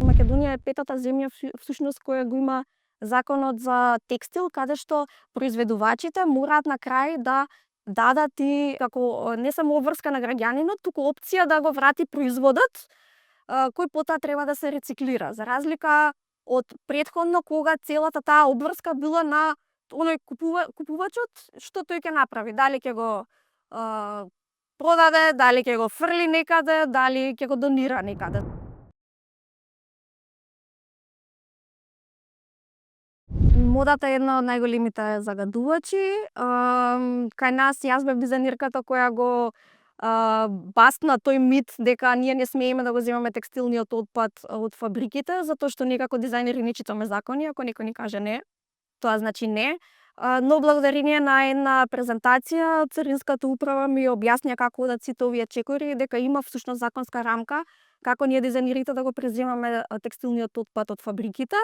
Македонија е петата земја всушност која го има законот за текстил, каде што произведувачите мораат на крај да дадат и како не само обврска на граѓанинот, туку опција да го врати производот, кој потоа треба да се рециклира. За разлика од претходно кога целата таа обврска била на оној купувачот, што тој ќе направи, дали ќе го продаде, дали ќе го фрли некаде, дали ќе го донира некаде. Модата е една од најголемите загадувачи. Кај нас јас бев дизајнерката која го басна тој мит дека ние не смееме да го земаме текстилниот отпад од фабриките, затоа што некако дизајнери не читаме закони, ако некој ни каже не, тоа значи не. Но благодарение на една презентација, Царинската управа ми објасни како одат сите овие чекори, дека има всушност законска рамка како ние дизајнерите да го преземаме текстилниот отпад од фабриките.